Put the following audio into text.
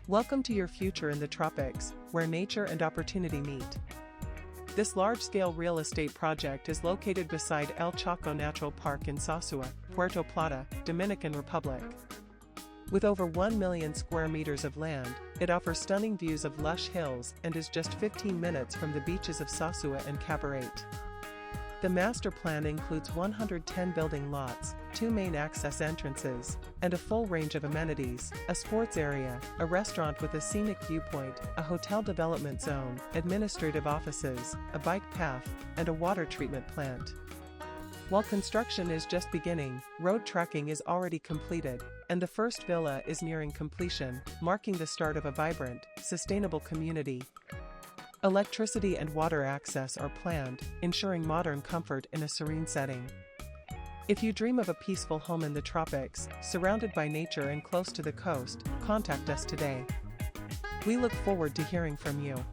Welcome to your future in the tropics, where nature and opportunity meet. This large-scale real estate project is located beside El Choco Natural Park in Sosua, Puerto Plata, Dominican Republic. With over 1 million square meters of land, it offers stunning views of lush hills and is just 15 minutes from the beaches of Sosua and Cabaret. The master plan includes 110 building lots, 2 main access entrances, and a full range of amenities: a sports area, a restaurant with a scenic viewpoint, a hotel development zone, administrative offices, a bike path, and a water treatment plant. While construction is just beginning, road tracking is already completed, and the first villa is nearing completion, marking the start of a vibrant, sustainable community. Electricity and water access are planned, ensuring modern comfort in a serene setting. If you dream of a peaceful home in the tropics, surrounded by nature and close to the coast, contact us today. We look forward to hearing from you.